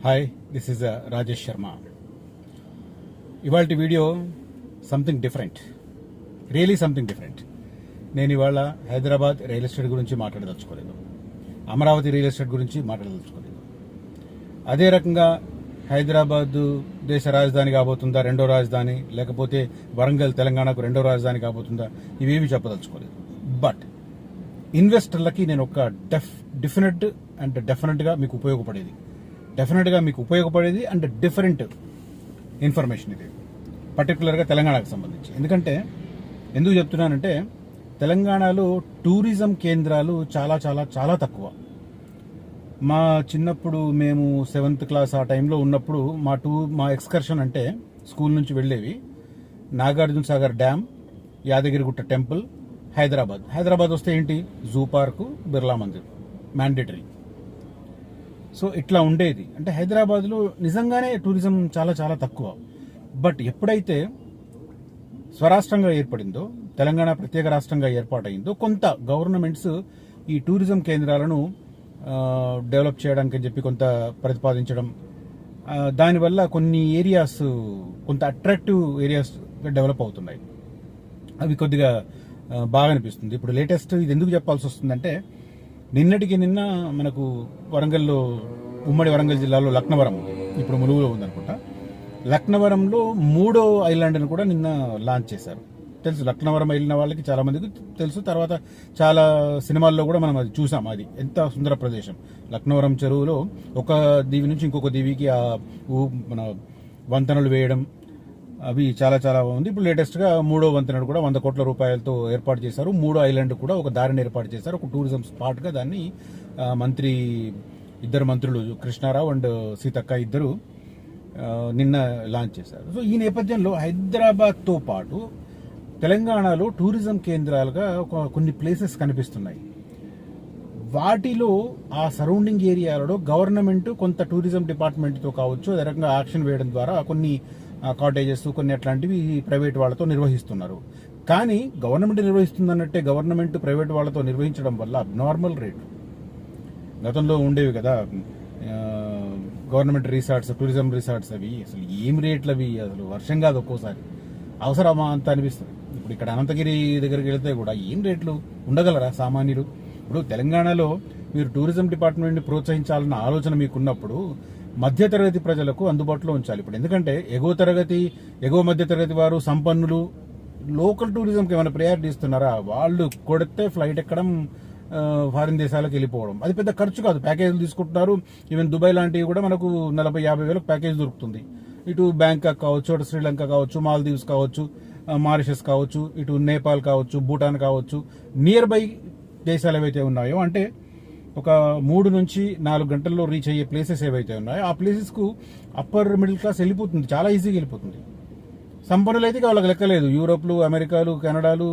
Hi this is Rajesh Sharma. ఇవాళ video something different, really something different. నేను ఇవాళ హైదరాబాద్ రియల్ ఎస్టేట్ గురించి మాట్లాడదలుచుకోలేదు, అమరావతి రియల్ ఎస్టేట్ గురించి మాట్లాడదలుచుకోలేదు. అదే రకంగా హైదరాబాద్ దేశ రాజధాని కాబోతుందా, రెండో రాజధాని, లేకపోతే వరంగల్ తెలంగాణకు రెండో రాజధాని కాబోతుందా, ఇవేమి చెప్పదలుచుకోలేదు. బట్ ఇన్వెస్టర్లకి నేను ఒక డెఫినెట్గా మీకు ఉపయోగపడేది అండ్ డిఫరెంట్ ఇన్ఫర్మేషన్ ఇది, పర్టికులర్గా తెలంగాణకు సంబంధించి. ఎందుకు చెప్తున్నానంటే తెలంగాణలో టూరిజం కేంద్రాలు చాలా చాలా చాలా తక్కువ. మా చిన్నప్పుడు మేము 7th క్లాస్ ఆ టైంలో ఉన్నప్పుడు మా ఎక్స్కర్షన్ అంటే స్కూల్ నుంచి వెళ్ళేవి నాగార్జున సాగర్ డ్యామ్, యాదగిరిగుట్ట టెంపుల్, హైదరాబాద్ వస్తే ఏంటి, zoo park, Birla Mandir mandatory. So ఇట్లా ఉండేది. అంటే హైదరాబాద్లో నిజంగానే టూరిజం చాలా చాలా తక్కువ. బట్ ఎప్పుడైతే స్వరాష్ట్రంగా ఏర్పడిందో, తెలంగాణ ప్రత్యేక రాష్ట్రంగా ఏర్పాటైందో, కొంత గవర్నమెంట్స్ ఈ టూరిజం కేంద్రాలను డెవలప్ చేయడానికి అని చెప్పి కొంత ప్రతిపాదించడం, దానివల్ల కొన్ని ఏరియాస్ కొంత అట్రాక్టివ్ ఏరియాస్ డెవలప్ అవుతున్నాయి. అవి కొద్దిగా బాగా అనిపిస్తుంది. ఇప్పుడు లేటెస్ట్ ఇది ఎందుకు చెప్పాల్సి వస్తుందంటే, నిన్నటికి నిన్న మనకు వరంగల్లో, ఉమ్మడి వరంగల్ జిల్లాలో లక్నవరం, ఇప్పుడు ములుగులో ఉందనుకుంటా, లక్నవరంలో 3వ ఐలాండ్ని కూడా నిన్న లాంచ్ చేశారు. తెలుసు, లక్నవరం వెళ్ళిన వాళ్ళకి చాలా మందికి తెలుసు. తర్వాత చాలా సినిమాల్లో కూడా మనం అది చూసాం. అది ఎంత సుందర ప్రదేశం. లక్నవరం చెరువులో ఒక దీవి నుంచి ఇంకొక దీవికి మన వంతెనలు వేయడం, అవి చాలా చాలా ఉంది. ఇప్పుడు లేటెస్ట్గా 3వ వంతెన కూడా 100 కోట్ల రూపాయలతో ఏర్పాటు చేశారు. 3వ ఐలాండ్ కూడా ఒక దారిని ఏర్పాటు చేశారు, ఒక టూరిజం స్పాట్గా. దాన్ని ఇద్దరు మంత్రులు కృష్ణారావు అండ్ సీతక్క ఇద్దరు నిన్న లాంచ్ చేశారు. సో ఈ నేపథ్యంలో హైదరాబాద్తో పాటు తెలంగాణలో టూరిజం కేంద్రాలుగా కొన్ని ప్లేసెస్ కనిపిస్తున్నాయి. వాటిలో ఆ సరౌండింగ్ ఏరియాలలో గవర్నమెంట్ కొంత టూరిజం డిపార్ట్మెంట్తో కావచ్చు, అదే రకంగా యాక్షన్ వేయడం ద్వారా కొన్ని కాటేజెస్, కొన్ని అట్లాంటివి ప్రైవేట్ వాళ్ళతో నిర్వహిస్తున్నారు. కానీ గవర్నమెంట్ నిర్వహిస్తుందన్నట్టే గవర్నమెంట్ ప్రైవేట్ వాళ్ళతో నిర్వహించడం వల్ల అబ్నార్మల్ రేటు గతంలో ఉండేవి కదా, గవర్నమెంట్ రిసార్ట్స్, టూరిజం రిసార్ట్స్, అవి అసలు ఏం రేట్లు అవి, అసలు వర్షం కాదు, ఒక్కోసారి అవసరమా అంత అనిపిస్తుంది. ఇప్పుడు ఇక్కడ అనంతగిరి దగ్గరికి వెళితే కూడా ఏం రేట్లు ఉండగలరా సామాన్యులు? ఇప్పుడు తెలంగాణలో మీరు టూరిజం డిపార్ట్మెంట్ని ప్రోత్సహించాలన్న ఆలోచన మీకున్నప్పుడు మధ్యతరగతి ప్రజలకు అందుబాటులో ఉంచాలి. ఇప్పుడు ఎందుకంటే ఎగువ మధ్యతరగతి వారు, సంపన్నులు లోకల్ టూరిజంకి ఏమైనా ప్రయారిటీ ఇస్తున్నారా? వాళ్ళు కొడితే ఫ్లైట్ ఎక్కడం, ఫారిన్ దేశాలకు వెళ్ళిపోవడం, అది పెద్ద ఖర్చు కాదు. ప్యాకేజీలు తీసుకుంటున్నారు. ఈవెన్ దుబాయ్ లాంటివి కూడా మనకు 40-50 వేలకు ప్యాకేజ్ దొరుకుతుంది. ఇటు బ్యాంకాక్ కావచ్చు, అటు శ్రీలంక కావచ్చు, మాల్దీవ్స్ కావచ్చు, మారిషస్ కావచ్చు, ఇటు నేపాల్ కావచ్చు, భూటాన్ కావచ్చు, నియర్ బై దేశాలు ఏవైతే ఉన్నాయో, అంటే ఒక 3 నుంచి 4 గంటల్లో రీచ్ అయ్యే ప్లేసెస్ ఏవైతే ఉన్నాయో ఆ ప్లేసెస్కు అప్పర్ మిడిల్ క్లాస్ వెళ్ళిపోతుంది, చాలా ఈజీగా వెళ్ళిపోతుంది. సంపన్నులు అయితే వాళ్ళకి లెక్కలేదు. యూరోప్లు, అమెరికాలు, కెనడాలు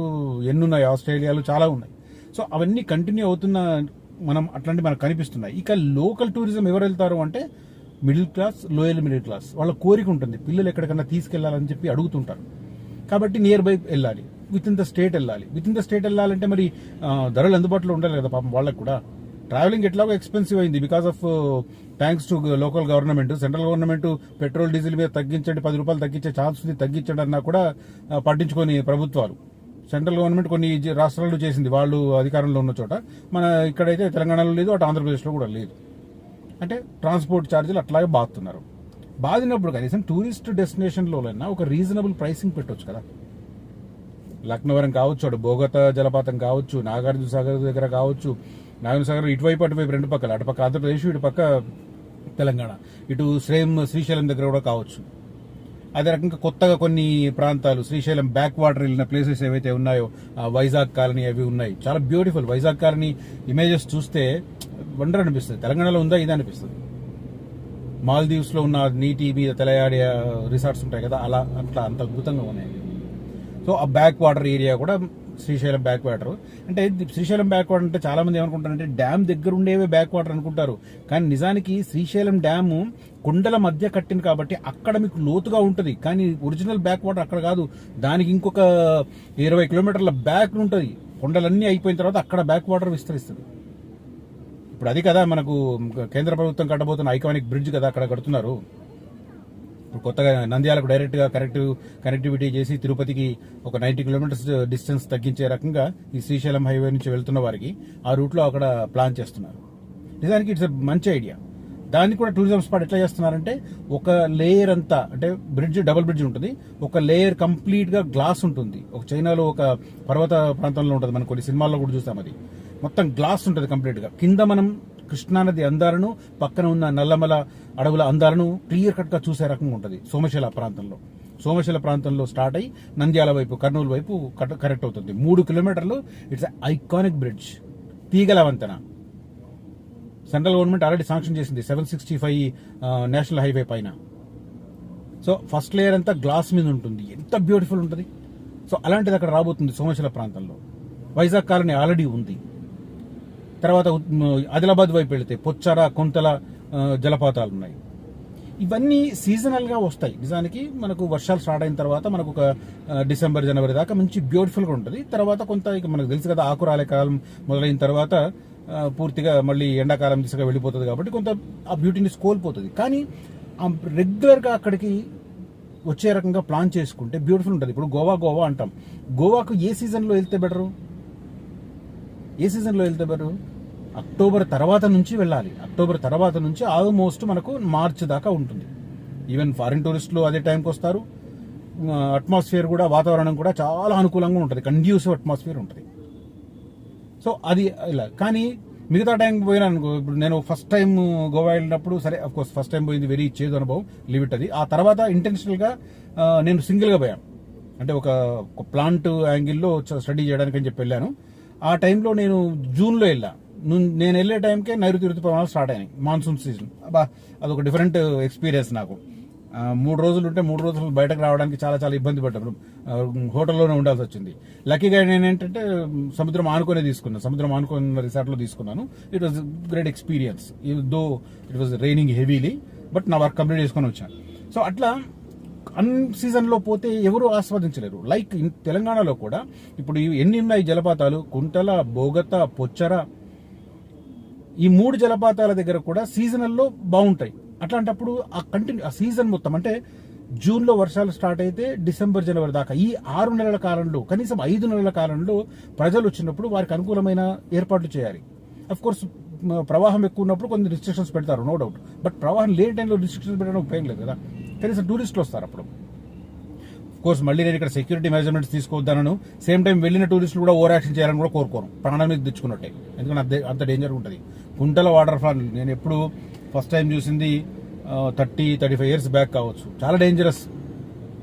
ఎన్నున్నాయి, ఆస్ట్రేలియాలు చాలా ఉన్నాయి. సో అవన్నీ కంటిన్యూ అవుతున్న మనకు కనిపిస్తున్నాయి. ఇక లోకల్ టూరిజం ఎవరు వెళ్తారు అంటే middle class, lower middle class. వాళ్ళ కోరిక ఉంటుంది, పిల్లలు ఎక్కడికన్నా తీసుకెళ్లాలని చెప్పి అడుగుతుంటారు. కాబట్టి నియర్ బై వెళ్ళాలి, విత్ ఇన్ ద స్టేట్ వెళ్ళాలంటే మరి ధరలు అందుబాటులో ఉండాలి కదా పాపం వాళ్ళకి కూడా. ట్రావెలింగ్ ఎట్లాగో ఎక్స్పెన్సివ్ అయింది because of thanks to local government. Central government petrol diesel మీద తగ్గించండి, 10 రూపాయలు తగ్గించే ఛాన్స్ ఉంది, తగ్గించండి అన్నా కూడా పట్టించుకొని ప్రభుత్వాలు. సెంట్రల్ గవర్నమెంట్ కొన్ని రాష్ట్రాల్లో చేసింది, వాళ్ళు అధికారంలో ఉన్న చోట. మన ఇక్కడైతే తెలంగాణలో లేదు, అటు ఆంధ్రప్రదేశ్లో కూడా లేదు. అంటే ట్రాన్స్పోర్ట్ ఛార్జీలు అట్లాగే బాగుతున్నారు. బాధినప్పుడు కనీసం టూరిస్ట్ డెస్టినేషన్లోనైనా ఒక రీజనబుల్ ప్రైసింగ్ పెట్టవచ్చు కదా. లక్నవరం కావచ్చు, అటు బోగత జలపాతం కావచ్చు, నాగార్జున సాగర్ దగ్గర కావచ్చు, నాగార్జున సాగర్ ఇటువైపు అటువైపు రెండు పక్కల, అటుపక్క ఆంధ్రప్రదేశ్, ఇటు పక్క తెలంగాణ, ఇటు శ్రీశైలం దగ్గర కూడా కావచ్చు. అదే రకంగా కొత్తగా కొన్ని ప్రాంతాలు, శ్రీశైలం బ్యాక్ వాటర్ వెళ్ళిన ప్లేసెస్ ఏవైతే ఉన్నాయో, వైజాగ్ కాలనీ అవి ఉన్నాయి, చాలా బ్యూటిఫుల్. వైజాగ్ కాలనీ ఇమేజెస్ చూస్తే వండర్ అనిపిస్తుంది. తెలంగాణలో ఉందా ఇది అనిపిస్తుంది. మాల్దీవ్స్ లో ఉన్న నీటి మీద తెలయాడే రిసార్ట్స్ ఉంటాయి కదా, అట్లా అంత అద్భుతంగా ఉన్నాయి. సో ఆ బ్యాక్ వాటర్ ఏరియా కూడా శ్రీశైలం బ్యాక్ వాటర్. అంటే శ్రీశైలం బ్యాక్ వాటర్ అంటే చాలా మంది ఏమనుకుంటారంటే డ్యామ్ దగ్గర ఉండేవే బ్యాక్ వాటర్ అనుకుంటారు. కానీ నిజానికి శ్రీశైలం డ్యాము కొండల మధ్య కట్టింది కాబట్టి అక్కడ మీకు లోతుగా ఉంటుంది. కానీ ఒరిజినల్ బ్యాక్ వాటర్ అక్కడ కాదు, దానికి ఇంకొక 20 కిలోమీటర్ల బ్యాక్ ఉంటుంది. కొండలన్నీ అయిపోయిన తర్వాత అక్కడ బ్యాక్ వాటర్ విస్తరిస్తుంది. ఇప్పుడు అది కదా మనకు కేంద్ర ప్రభుత్వం కట్టబోతున్న ఐకానిక్ బ్రిడ్జ్ కదా అక్కడ కడుతున్నారు. ఇప్పుడు కొత్తగా నంద్యాలకు డైరెక్ట్గా కనెక్టివిటీ చేసి తిరుపతికి ఒక 90 కిలోమీటర్స్ డిస్టెన్స్ తగ్గించే రకంగా ఈ శ్రీశైలం హైవే నుంచి వెళ్తున్న వారికి ఆ రూట్లో అక్కడ ప్లాన్ చేస్తున్నారు. నిజానికి ఇట్స్ మంచి ఐడియా. దాన్ని కూడా టూరిజం స్పాట్ ఎట్లా చేస్తున్నారంటే ఒక లేయర్ అంతా, అంటే బ్రిడ్జ్ డబుల్ బ్రిడ్జ్ ఉంటుంది, ఒక లేయర్ కంప్లీట్ గా గ్లాస్ ఉంటుంది. ఒక చైనాలో ఒక పర్వత ప్రాంతంలో ఉంటుంది, మనం కొన్ని సినిమాల్లో కూడా చూస్తాం. అది మొత్తం గ్లాస్ ఉంటుంది కంప్లీట్ గా. కింద మనం కృష్ణానది అందాలను, పక్కన ఉన్న నల్లమల అడవుల అందాలను క్లియర్ కట్ గా చూసే రకంగా ఉంటుంది సోమశిల ప్రాంతంలో స్టార్ట్ అయ్యి నంద్యాల వైపు, కర్నూలు వైపు కరెక్ట్ అవుతుంది. 3 కిలోమీటర్లు. ఇట్స్ ఐకానిక్ బ్రిడ్జ్, తీగల వంతెన. సెంట్రల్ గవర్నమెంట్ ఆల్రెడీ శాంక్షన్ చేసింది 765 నేషనల్ హైవే పైన. సో ఫస్ట్ లేయర్ అంతా గ్లాస్ మీద ఉంటుంది, ఎంత బ్యూటిఫుల్ ఉంటుంది. సో అలాంటిది అక్కడ రాబోతుంది సోమశిల ప్రాంతంలో. వైజాగ్ కాలనీ ఆల్రెడీ ఉంది. తర్వాత ఆదిలాబాద్ వైపు వెళితే పొచ్చార, కొంతల జలపాతాలు ఉన్నాయి. ఇవన్నీ సీజనల్ గా వస్తాయి. నిజానికి మనకు వర్షాలు స్టార్ట్ అయిన తర్వాత మనకు ఒక డిసెంబర్, జనవరి దాకా మంచి బ్యూటిఫుల్ గా ఉంటుంది. తర్వాత కొంత ఇక మనకు తెలుసు కదా, ఆకురాలే కాలం మొదలైన తర్వాత పూర్తిగా మళ్ళీ ఎండాకాలం దిశగా వెళ్ళిపోతుంది కాబట్టి కొంత ఆ బ్యూటీని కోల్పోతుంది. కానీ రెగ్యులర్ గా అక్కడికి వచ్చే రకంగా ప్లాన్ చేసుకుంటే బ్యూటిఫుల్ ఉంటుంది. ఇప్పుడు గోవా అంటాం. గోవాకు ఏ సీజన్లో వెళ్తే బెటరు? అక్టోబర్ తర్వాత నుంచి వెళ్ళాలి. అక్టోబర్ తర్వాత నుంచి ఆల్మోస్ట్ మనకు మార్చ్ దాకా ఉంటుంది. ఈవెన్ ఫారిన్ టూరిస్టులు అదే టైంకి వస్తారు. అట్మాస్ఫియర్ కూడా, వాతావరణం కూడా చాలా అనుకూలంగా ఉంటుంది, కండ్యూసివ్ అట్మాస్ఫియర్ ఉంటుంది. సో అది ఇలా. కానీ మిగతా టైం పోయినాను. ఇప్పుడు నేను ఫస్ట్ టైం గోవా వెళ్ళినప్పుడు, సరే అఫ్ కోర్స్ ఫస్ట్ టైం పోయింది, వెరీ చేదు అనుభవం, లీవ్ ఇట్ అది. ఆ తర్వాత ఇంటెన్షనల్ గా నేను సింగిల్ గా పోయాను. అంటే ఒక ప్లాంట్ యాంగిల్లో స్టడీ చేయడానికి అని చెప్పి వెళ్ళాను. ఆ టైంలో నేను జూన్లో వెళ్ళా. నేను వెళ్ళే టైంకే నైరుతి ఋతుపవనాలు స్టార్ట్ అయినాయి, మాన్సూన్ సీజన్. అదొక డిఫరెంట్ ఎక్స్పీరియన్స్ నాకు. 3 రోజులు ఉంటే 3 రోజులు బయటకు రావడానికి చాలా చాలా ఇబ్బంది పడ్డాను. హోటల్లోనే ఉండాల్సి వచ్చింది. లక్కీగా నేను ఏంటంటే సముద్రం ఆనుకున్న రిసార్ట్లో తీసుకున్నాను. It was great experience. Though it was raining heavily, but నా వర్క్ కంప్లీట్ చేసుకొని వచ్చాను. సో అట్లా అన్ సీజన్ లో పోతే ఎవరు ఆస్వాదించలేరు. లైక్ తెలంగాణలో కూడా ఇప్పుడు ఎన్ని ఉన్నాయి జలపాతాలు? కుంటల, బోగత, పొచ్చర, ఈ 3 జలపాతాల దగ్గర కూడా సీజనల్లో బాగుంటాయి. అట్లాంటప్పుడు ఆ సీజన్ మొత్తం, అంటే జూన్ లో వర్షాలు స్టార్ట్ అయితే డిసెంబర్, జనవరి దాకా ఈ 6 నెలల కాలంలో, కనీసం 5 నెలల కాలంలో ప్రజలు వచ్చినప్పుడు వారికి అనుకూలమైన ఏర్పాట్లు చేయాలి. అఫ్ కోర్స్ ప్రవాహం ఎక్కువ ఉన్నప్పుడు కొన్ని రిస్ట్రిక్షన్స్ పెడతారు, నో డౌట్. బట్ ప్రవాహం లేని టైంలో రిస్ట్రిక్షన్స్ పెట్టడం ఉపయోగం లేదు కదా. కనీసం టూరిస్టులు వస్తారు అప్పుడు. కోర్స్ మళ్ళీ నేను ఇక్కడ సెక్యూరిటీ మెజర్మెంట్స్ తీసుకోవద్దాను, సేమ్ టైం వెళ్ళిన టూరిస్టులు కూడా ఓవర్ యాక్షన్ చేయాలని కూడా కోరుకోను, ప్రాణాల మీద తెచ్చుకున్నట్టే. ఎందుకంటే అంత డేంజర్ ఉంటుంది. కుంటల వాటర్ ఫాల్ నేను ఎప్పుడు ఫస్ట్ టైం చూసింది 30-35 ఇయర్స్ బ్యాక్ కావచ్చు. చాలా డేంజరస్.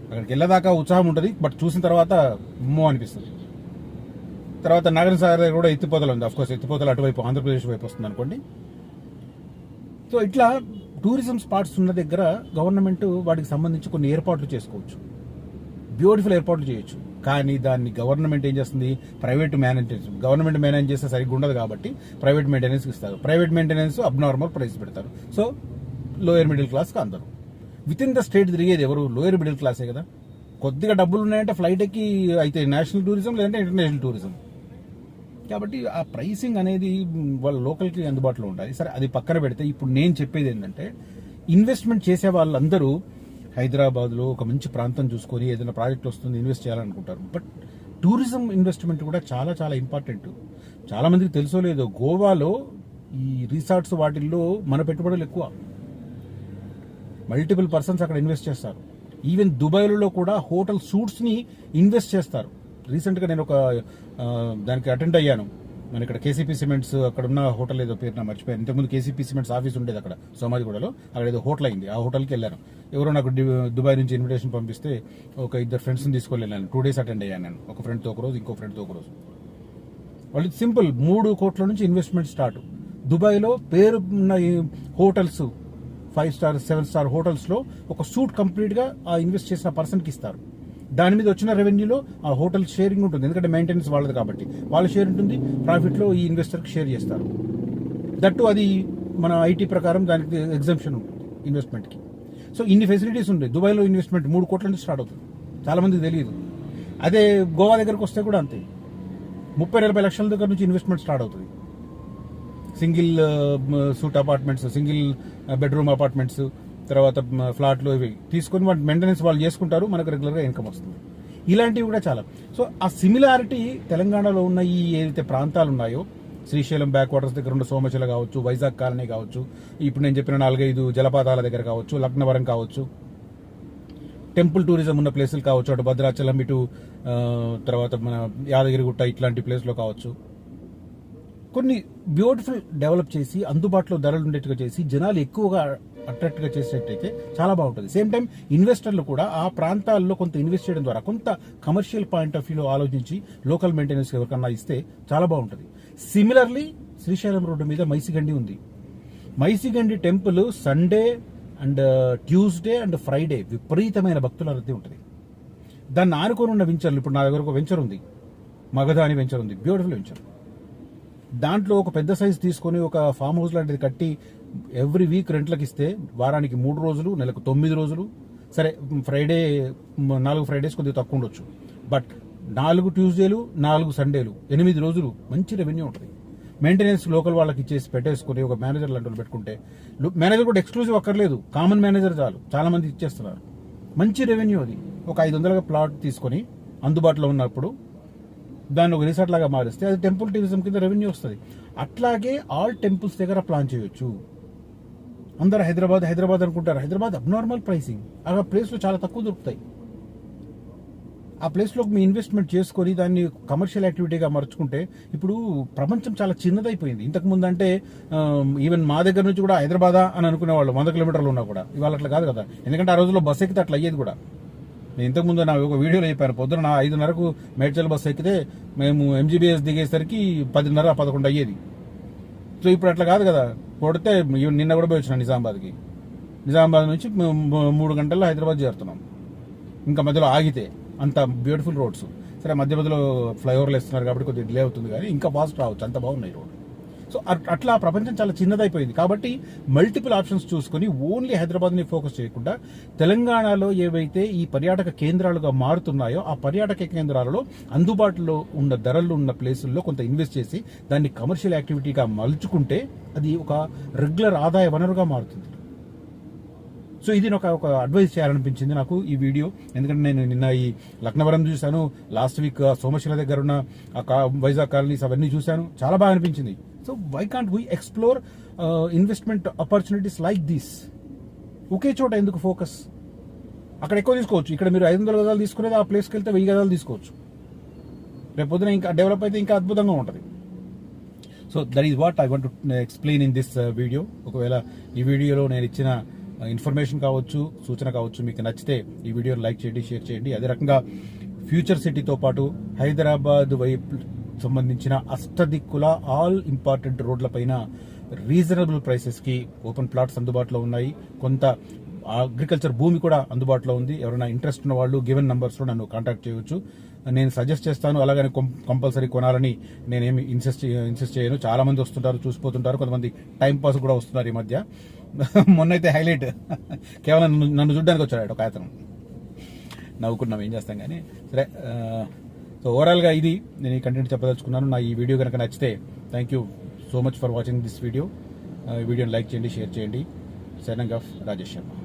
అక్కడికి వెళ్ళేదాకా ఉత్సాహం ఉంటుంది, బట్ చూసిన తర్వాత ఉమ్మో అనిపిస్తుంది. తర్వాత నాగర్ సాగర్ దగ్గర కూడా ఎత్తిపోతలు ఉంది. అఫ్కోర్స్ ఎత్తిపోతలు అటువైపు ఆంధ్రప్రదేశ్ వైపు వస్తుంది అనుకోండి. సో ఇట్లా టూరిజం స్పాట్స్ ఉన్న దగ్గర గవర్నమెంట్ వాటికి సంబంధించి కొన్ని ఏర్పాట్లు చేసుకోవచ్చు, బ్యూటిఫుల్ ఏర్పాట్లు చేయొచ్చు. కానీ దాన్ని గవర్నమెంట్ ఏం చేస్తుంది? గవర్నమెంట్ మేనేజ్ చేస్తే సరిగ్గా ఉండదు కాబట్టి ప్రైవేట్ మెయింటెనెన్స్ ఇస్తారు. ప్రైవేట్ మెయింటెనెన్స్ అబ్నార్మల్ ప్రైస్ పెడతారు. సో లోయర్ మిడిల్ క్లాస్కి అందరు విత్ ఇన్ ద స్టేట్ తిరిగేది ఎవరు? లోయర్ మిడిల్ క్లాసే కదా. కొద్దిగా డబ్బులు ఉన్నాయంటే ఫ్లైట్ ఎక్కి అయితే నేషనల్ టూరిజం, లేదంటే ఇంటర్నేషనల్ టూరిజం. కాబట్టి ఆ ప్రైసింగ్ అనేది వాళ్ళ లోకల్కి అందుబాటులో ఉండాలి. సరే అది పక్కన పెడితే ఇప్పుడు నేను చెప్పేది ఏంటంటే, ఇన్వెస్ట్మెంట్ చేసే వాళ్ళందరూ హైదరాబాద్లో ఒక మంచి ప్రాంతం చూసుకొని ఏదైనా ప్రాజెక్ట్ వస్తుంది ఇన్వెస్ట్ చేయాలనుకుంటారు. బట్ టూరిజం ఇన్వెస్ట్మెంట్ కూడా చాలా చాలా ఇంపార్టెంట్. చాలా మందికి తెలుసో లేదో, గోవాలో ఈ రిసార్ట్స్ వాటిల్లో మన పెట్టుబడులు ఎక్కువ. మల్టిపుల్ పర్సన్స్ అక్కడ ఇన్వెస్ట్ చేస్తారు. ఈవెన్ దుబాయ్లో కూడా హోటల్ సూట్స్ ని ఇన్వెస్ట్ చేస్తారు. రీసెంట్ గా నేను ఒక దానికి అటెండ్ అయ్యాను. మన ఇక్కడ కేసీపీ సిమెంట్స్ అక్కడ ఉన్న హోటల్ ఏదో పేరు నా మర్చిపోయాను. ఇంతకుముందు కేసీపీ సిమెంట్స్ ఆఫీస్ ఉండేది అక్కడ సోమాజిగూడలో. అక్కడ ఏదో హోటల్ అయింది. ఆ హోటల్కి వెళ్ళాను. ఎవరో నాకు దుబాయ్ నుంచి ఇన్విటేషన్ పంపిస్తే ఒక 2 ఫ్రెండ్స్ని తీసుకొని వెళ్ళాను. 2 days అటెండ్ అయ్యాను నేను. ఒక ఫ్రెండ్తో ఒక రోజు, ఇంకో ఫ్రెండ్తో ఒక రోజు. వాళ్ళు సింపుల్ 3 కోట్ల నుంచి ఇన్వెస్ట్మెంట్ స్టార్ట్. దుబాయ్లో పేరు ఉన్న హోటల్స్ 5 స్టార్ 7 స్టార్ హోటల్స్ లో ఒక సూట్ కంప్లీట్ గా ఆ ఇన్వెస్ట్ చేసిన పర్సన్ కి ఇస్తారు. దాని మీద వచ్చిన రెవెన్యూలో ఆ హోటల్ షేరింగ్ ఉంటుంది. ఎందుకంటే మెయింటెనెన్స్ వాళ్ళది కాబట్టి వాళ్ళ షేర్ ఉంటుంది. ప్రాఫిట్ లో ఈ ఇన్వెస్టర్ కి షేర్ చేస్తారు. దట్టు అది మన ఐటీ ప్రకారం దానికి ఎగ్జంప్షన్ ఉంటుంది ఇన్వెస్ట్మెంట్ కి. సో ఇన్ని ఫెసిలిటీస్ ఉంటాయి. దుబాయ్లో ఇన్వెస్ట్మెంట్ 3 కోట్ల నుంచి స్టార్ట్ అవుతుంది. చాలా మందికి తెలియదు. అదే గోవా దగ్గరకు వస్తే కూడా అంతే, 30-40 లక్షల దగ్గర నుంచి ఇన్వెస్ట్మెంట్ స్టార్ట్ అవుతుంది. Single suit apartments, single bedroom apartments, తర్వాత ఫ్లాట్లు ఇవి తీసుకొని వాటి మెయింటెనెన్స్ వాళ్ళు చేసుకుంటారు, మనకు రెగ్యులర్గా ఇన్కమ్ వస్తుంది. ఇలాంటివి కూడా చాలా. సో ఆ సిమిలారిటీ తెలంగాణలో ఉన్న ఈ ఏదైతే ప్రాంతాలు ఉన్నాయో, శ్రీశైలం బ్యాక్ వాటర్స్ దగ్గర ఉన్న సోమశిల కావచ్చు, వైజాగ్ కాలనీ కావచ్చు, ఇప్పుడు నేను చెప్పిన 4-5 జలపాతాల దగ్గర కావచ్చు, లక్నవరం కావచ్చు, టెంపుల్ టూరిజం ఉన్న ప్లేసులు కావచ్చు, అటు భద్రాచలం, ఇటు తర్వాత మన యాదగిరిగుట్ట ఇట్లాంటి ప్లేస్లో కావచ్చు, కొన్ని బ్యూటిఫుల్ డెవలప్ చేసి అందుబాటులో ధరలు ఉండేట్టుగా చేసి జనాలు ఎక్కువగా అట్రాక్ట్గా చేసేటైతే చాలా బాగుంటుంది. సేమ్ టైం ఇన్వెస్టర్లు కూడా ఆ ప్రాంతాల్లో కొంత ఇన్వెస్ట్ చేయడం ద్వారా కొంత కమర్షియల్ పాయింట్ ఆఫ్ వ్యూలో ఆలోచించి లోకల్ మెయింటెనెన్స్ ఎవరికన్నా ఇస్తే చాలా బాగుంటుంది. సిమిలర్లీ శ్రీశైలం రోడ్డు మీద మైసిగండి ఉంది. Maisigandi temple Sunday and Tuesday and Friday విపరీతమైన భక్తుల రద్దీ ఉంటుంది. దాన్ని ఆనుకొని ఉన్న వెంచర్లు, ఇప్పుడు నా దగ్గర ఒక వెంచర్ ఉంది, మగధ అని వెంచర్ ఉంది, బ్యూటిఫుల్ వెంచర్. దాంట్లో ఒక పెద్ద సైజ్ తీసుకొని ఒక ఫామ్ హౌస్ లాంటిది కట్టి ఎవ్రీ వీక్ రెంట్లకు ఇస్తే వారానికి 3 రోజులు, నెలకు 9 రోజులు, సరే ఫ్రైడే 4 ఫ్రైడేస్ కొద్దిగా తక్కువ ఉండొచ్చు, బట్ 4 ట్యూస్డేలు 4 సండేలు 8 రోజులు మంచి రెవెన్యూ ఉంటుంది. మెయింటెనెన్స్ లోకల్ వాళ్ళకి ఇచ్చేసి పెట్టేసుకుని ఒక మేనేజర్ లాంటి వాళ్ళు పెట్టుకుంటే, మేనేజర్ కూడా ఎక్స్క్లూజివ్ అక్కర్లేదు, కామన్ మేనేజర్ చాలు, చాలా మంది ఇచ్చేస్తున్నారు. మంచి రెవెన్యూ అది. ఒక 500 ప్లాట్ తీసుకొని అందుబాటులో ఉన్నప్పుడు దాన్ని ఒక రిసార్ట్ లాగా మారిస్తే అది టెంపుల్ టూరిజం కింద రెవెన్యూ వస్తుంది. అట్లాగే ఆల్ టెంపుల్స్ దగ్గర ప్లాన్ చేయొచ్చు. అందరూ హైదరాబాద్ అనుకుంటారు, హైదరాబాద్ అబ్నార్మల్ ప్రైసింగ్, ఆ ప్లేస్లో చాలా తక్కువ దొరుకుతాయి. ఆ ప్లేస్లో మీ ఇన్వెస్ట్మెంట్ చేసుకొని దాన్ని కమర్షియల్ యాక్టివిటీగా మర్చుకుంటే, ఇప్పుడు ప్రపంచం చాలా చిన్నదైపోయింది. ఇంతకుముందు అంటే ఈవెన్ మా దగ్గర నుంచి కూడా హైదరాబాదా అని అనుకునేవాళ్ళు 100 కిలోమీటర్లు ఉన్నా కూడా. ఇవాళ అట్లా కాదు కదా, ఎందుకంటే ఆ రోజుల్లో బస్ ఎక్కితే అట్లా అయ్యేది కూడా. నేను ఇంతకుముందు నా ఒక వీడియోలో చెప్పాను, పొద్దున 5:30కు మేడ్చల్ బస్సు ఎక్కితే మేము MGBS దిగేసరికి 10:30-11 అయ్యేది. సో ఇప్పుడు అట్లా కాదు కదా, కొడితే నిన్న కూడా పోయి వచ్చినా నిజామాబాద్ నుంచి 3 గంటల్లో హైదరాబాద్ చేరుతున్నాం. ఇంకా మధ్యలో ఆగితే అంత బ్యూటిఫుల్ రోడ్స్. సరే మధ్యలో ఫ్లైఓవర్లు వేస్తున్నారు కాబట్టి కొద్దిగా డిలే అవుతుంది, కానీ ఇంకా ఫాస్ట్ రావచ్చు, అంత బాగున్నాయి రోడ్. సో అట్లా ప్రపంచం చాలా చిన్నదైపోయింది. కాబట్టి మల్టిపుల్ ఆప్షన్స్ చూసుకొని ఓన్లీ హైదరాబాద్ని ఫోకస్ చేయకుండా తెలంగాణలో ఏవైతే ఈ పర్యాటక కేంద్రాలుగా మారుతున్నాయో ఆ పర్యాటక కేంద్రాలలో అందుబాటులో ఉన్న ధరలు ఉన్న ప్లేసుల్లో కొంత ఇన్వెస్ట్ చేసి దాన్ని కమర్షియల్ యాక్టివిటీగా మలుచుకుంటే అది ఒక రెగ్యులర్ ఆదాయ వనరుగా మారుతుంది. సో ఇది ఒక అడ్వైస్ చేయాలనిపించింది నాకు ఈ వీడియో. ఎందుకంటే నేను నిన్న ఈ లక్నవరం చూశాను, లాస్ట్ వీక్ సోమశిల దగ్గర ఉన్న వైజాగ్ కాలనీస్ అవన్నీ చూశాను, చాలా బాగా అనిపించింది. So why can't we explore investment opportunities like this? ఒకే చోట ఎందుకు ఫోకస్? అక్కడ ఎక్కువ తీసుకోవచ్చు. ఇక్కడ మీరు 500 గజాలు తీసుకునేది ఆ ప్లేస్కి వెళ్తే 1000 గజాలు తీసుకోవచ్చు. రేపు పొద్దున ఇంకా డెవలప్ అయితే ఇంకా అద్భుతంగా ఉంటుంది. So that is what I want to explain in this video. ఒకవేళ ఈ వీడియోలో నేను ఇచ్చిన ఇన్ఫర్మేషన్ కావచ్చు, సూచన కావచ్చు మీకు నచ్చితే ఈ వీడియోని లైక్ చేయండి, షేర్ చేయండి. అదే రకంగా ఫ్యూచర్ సిటీతో పాటు హైదరాబాద్ వైపు సంబంధించిన అష్టదిక్కుల ఆల్ ఇంపార్టెంట్ రోడ్లపైన రీజనబుల్ ప్రైసెస్కి ఓపెన్ ప్లాట్స్ అందుబాటులో ఉన్నాయి. కొంత అగ్రికల్చర్ భూమి కూడా అందుబాటులో ఉంది. ఎవరైనా ఇంట్రెస్ట్ ఉన్న వాళ్ళు గివెన్ నంబర్స్లో నన్ను కాంటాక్ట్ చేయవచ్చు. నేను సజెస్ట్ చేస్తాను. అలాగని కంపల్సరీ కొనాలని నేనేమి ఇన్సిస్ట్ చేయను. చాలా మంది వస్తుంటారు, చూసిపోతుంటారు. కొంతమంది టైం పాస్ కూడా వస్తున్నారు ఈ మధ్య. మొన్నైతే హైలైట్ కేవలం నన్ను చూడడానికి వచ్చాడు ఒక అతను. నవ్వుకున్నాం, ఏం చేస్తాం కానీ. సరే, సో ఓవరాల్గా ఇది నేను ఈ కంటెంట్ చెప్పదలుచుకున్నాను. నా ఈ వీడియో కనుక నచ్చితే thank you so much for watching this video. ఈ వీడియోని లైక్ చేయండి, షేర్ చేయండి. Signing off Rajesh Sharma.